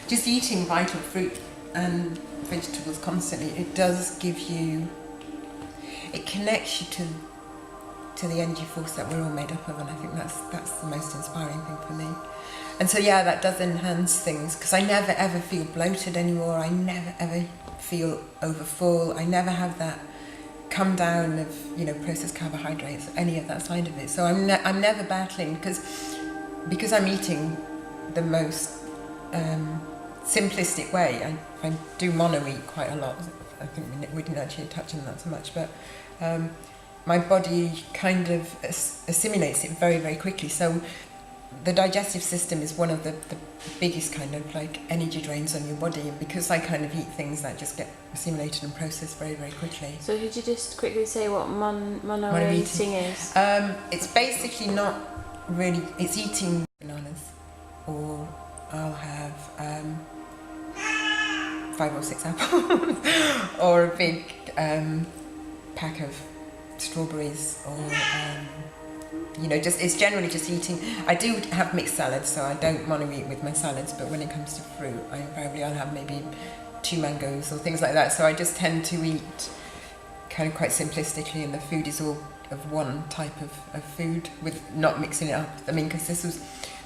just eating vital fruit and vegetables constantly, it does give you, it connects you to the energy force that we're all made up of, and I think that's the most inspiring thing for me. And so yeah, that does enhance things, because I never ever feel bloated anymore. I never ever feel overfull. I never have that come down of, you know, processed carbohydrates, any of that side of it. So I'm never battling, because I'm eating the most simplistic way. I do mono eat quite a lot. I think we didn't actually touch on that so much, but my body kind of assimilates it very, very quickly. So the digestive system is one of the biggest kind of like energy drains on your body, and because I kind of eat things that just get assimilated and processed very, very quickly. So could you just quickly say what mono eating is? It's basically not really, it's eating bananas, or I'll have 5 or 6 apples or a big pack of strawberries, or you know, it's generally just eating. I do have mixed salads, so I don't mono eat with my salads, but when it comes to fruit, I'll have maybe 2 mangoes or things like that. So I just tend to eat kind of quite simplistically, and the food is all of one type of food, with not mixing it up. I mean, because this was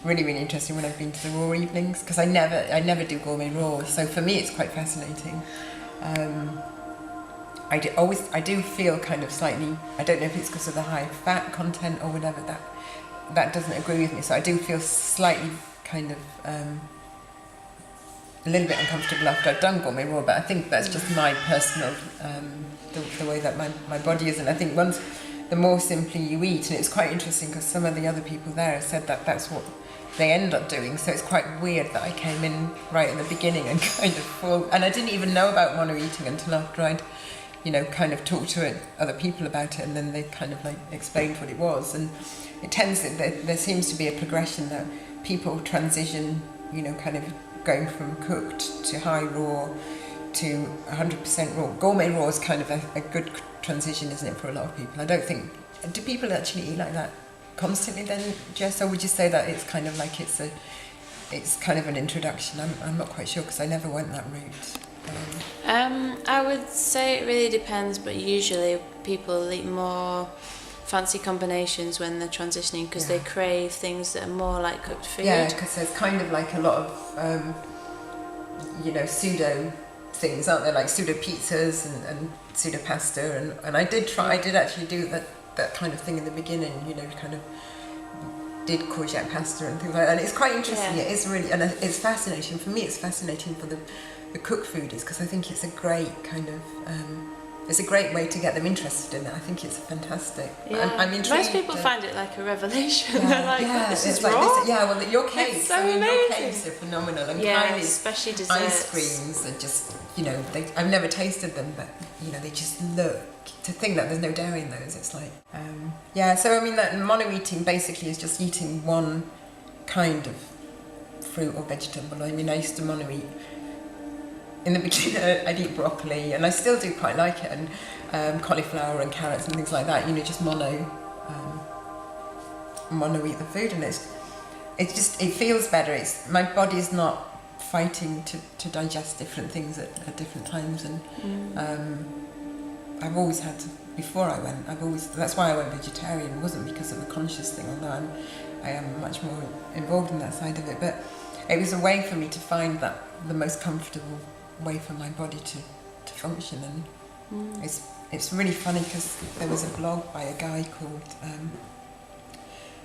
really, really interesting when I've been to the raw evenings, because I never do gourmet raw, so for me it's quite fascinating. I do feel kind of slightly, I don't know if it's because of the high fat content or whatever, that doesn't agree with me. So I do feel slightly kind of a little bit uncomfortable after I've done gourmet raw, but I think that's just my personal, the way that my body is. And I think the more simply you eat, and it's quite interesting because some of the other people there have said that that's what they end up doing. So it's quite weird that I came in right at the beginning and kind of full, and I didn't even know about mono eating until after I'd, you know, kind of talked to other people about it, and then they kind of like explained what it was. And it tends that there seems to be a progression that people transition, you know, kind of going from cooked to high raw to 100% raw. Gourmet raw is kind of a good transition, isn't it, for a lot of people? I don't think, do people actually eat like that constantly then, Jess, or would you say that it's kind of like it's kind of an introduction? I'm not quite sure, because I never went that route. I would say it really depends, but usually people eat more fancy combinations when they're transitioning, because they crave things that are more like cooked food. Yeah, because there's kind of like a lot of you know, pseudo things, aren't there, like pseudo pizzas and pseudo pasta, and I did actually do that kind of thing in the beginning, you know, kind of did courgette pasta and things like that, and it's quite interesting. It is really, and it's fascinating for me. It's fascinating for the cooked foodies, because I think it's a great kind of it's a great way to get them interested in it. I think it's fantastic. Yeah. I'm intrigued. Most people find it like a revelation. Yeah, they're like, yeah, this is like raw? this, yeah, well, your cakes, it's so amazing. Your cakes are phenomenal. And Kylie's especially desserts. ice creams are just, you know, I've never tasted them, but, you know, they just look, to think that there's no dairy in those, it's like, yeah, so I mean, that mono eating basically is just eating one kind of fruit or vegetable. I mean, I used to mono eat. In the beginning, I'd eat broccoli, and I still do quite like it, and cauliflower and carrots and things like that. You know, just mono eat the food, and it feels better. My body's not fighting to digest different things at different times, and I've always had to. Before I went, that's why I went vegetarian. It wasn't because of a conscious thing, although I am much more involved in that side of it. But it was a way for me to find that the most comfortable way for my body to function. And it's really funny, because there was a blog by a guy called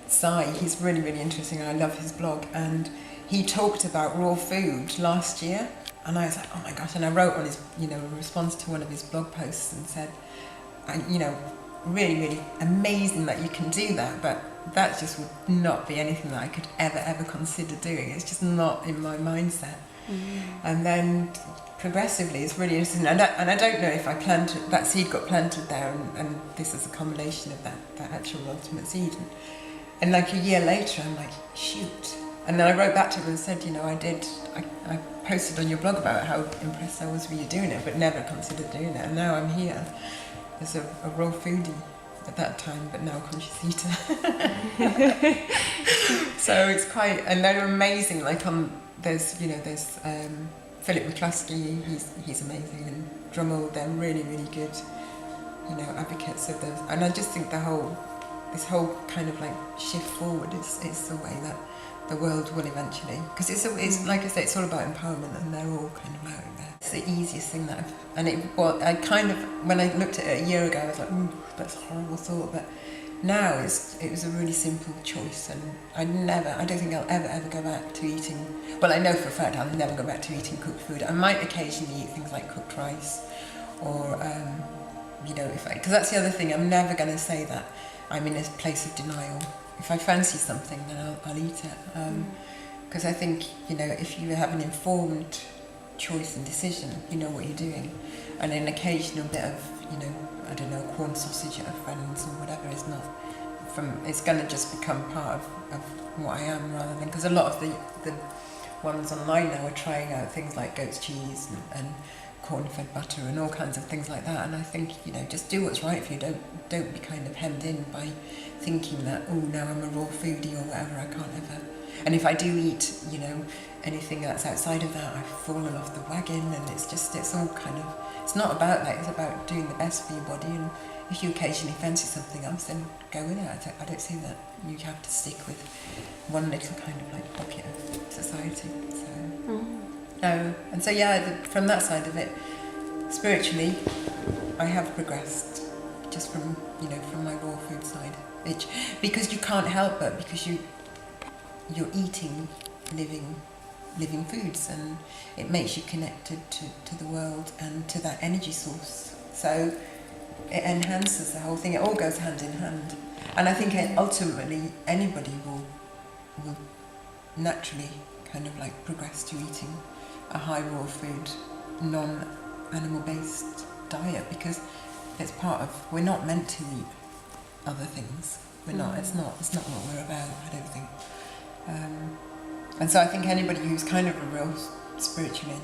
Sai. He's really, really interesting, and I love his blog, and he talked about raw food last year, and I was like, oh my gosh, and I wrote on his, you know, a response to one of his blog posts and said, you know, really, really amazing that you can do that, but that just would not be anything that I could ever consider doing. It's just not in my mindset. And then progressively, it's really interesting, and I don't know if I planted that seed, got planted there, and this is a combination of that actual ultimate seed, and like a year later I'm like, shoot. And then I wrote back to him and said, you know, I posted on your blog about how impressed I was with you doing it, but never considered doing it, and now I'm here as a raw foodie at that time, but now a conscious eater. So it's quite, and they're amazing, like on there's Philip McCluskey, he's amazing, and Drummond, they're really, really good, advocates of those. And I just think this whole kind of like shift forward is the way that the world will eventually, because it's like I say, it's all about empowerment, and they're all kind of out there. It's the easiest thing that when I looked at it a year ago, I was like, ooh, that's a horrible thought, but now it was a really simple choice, and I don't think I'll ever go back to eating, well, I know for a fact I'll never go back to eating cooked food. I might occasionally eat things like cooked rice, or because that's the other thing, I'm never going to say that I'm in a place of denial. If I fancy something, then I'll eat it. Because I think, if you have an informed choice and decision, you know what you're doing. And an occasional bit of, I don't know, corn sausage at a friend's or whatever is not it's going to just become part of what I am, rather than, because a lot of the ones online now are trying out things like goat's cheese and corn-fed butter and all kinds of things like that. And I think, just do what's right for you. Don't be kind of hemmed in by thinking that, oh, now I'm a raw foodie or whatever, I can't ever. And if I do eat, anything that's outside of that, I've fallen off the wagon, and it's all kind of, it's not about that, it's about doing the best for your body. And if you occasionally fancy something else, then go with it. I don't see that you have to stick with one little kind of like pocket of society. So, and so from that side of it, spiritually, I have progressed just from my raw food side, because you can't help but, because you're eating living foods, and it makes you connected to the world and to that energy source. So it enhances the whole thing. It all goes hand in hand. And I think ultimately anybody will naturally kind of like progress to eating a high raw food, non-animal based diet, because it's part of, we're not meant to eat other things. We're not, it's not what we're about, I don't think. And so I think anybody who's kind of a real spiritually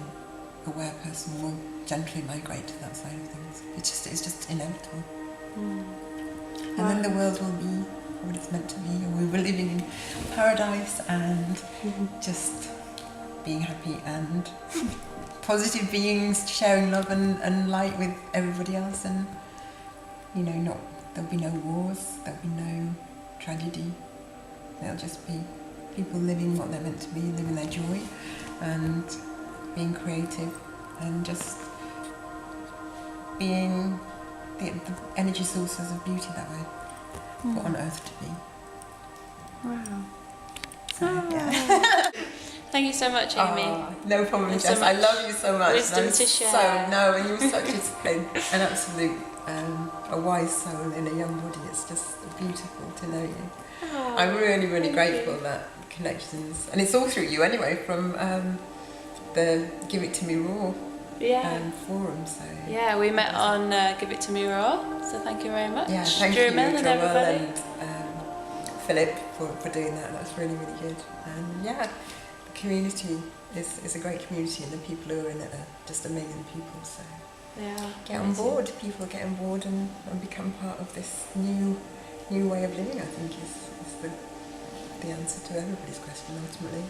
aware person will gently migrate to that side of things. It's just inevitable. And then the world will be what it's meant to be, and we were living in paradise and just being happy and positive beings, sharing love and light with everybody else, and there'll be no wars, there'll be no tragedy. There'll just be people living what they're meant to be, living their joy and being creative, and just being the energy sources of beauty that we're put on earth to be. Wow. So, yeah. Thank you so much, AImee. No problem, Jess. I love you so much. Wisdom to share. And you're such an absolute a wise soul in a young body. It's just beautiful to know you. Oh, I'm really, really grateful that connections, and it's all through you anyway, from the Give It To Me Raw forum. So yeah, we met on Give It To Me Raw, so thank you very much. Yeah, thank you, and everybody. And Philip for doing that. That's really, really good. And the community is a great community, and the people who are in it are just amazing people. So get on board, people get on board and become part of this new way of living. I think is the answer to everybody's question ultimately.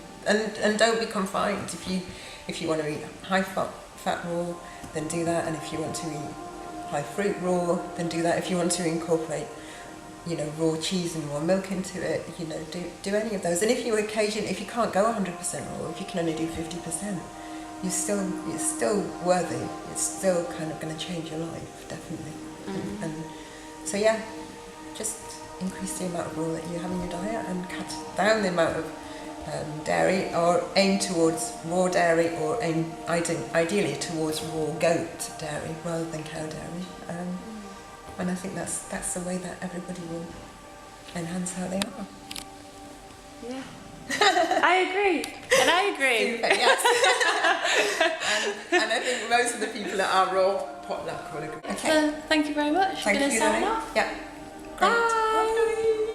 And don't be confined. If you want to eat high fat raw, then do that. And if you want to eat high fruit raw, then do that. If you want to incorporate raw cheese and raw milk into it, do any of those. And if you can't go 100% raw, if you can only do 50%, it's still worthy. It's still kind of going to change your life, definitely. And so just increase the amount of raw that you have in your diet, and cut down the amount of dairy, or aim towards raw dairy, or aim ideally towards raw goat dairy rather than cow dairy. And I think that's the way that everybody will enhance how they are. Yeah. I agree. Super, yes. and I think most of the people at our raw potluck will agree. Okay. So, thank you very much. Thank you, sign off. Yeah. Great.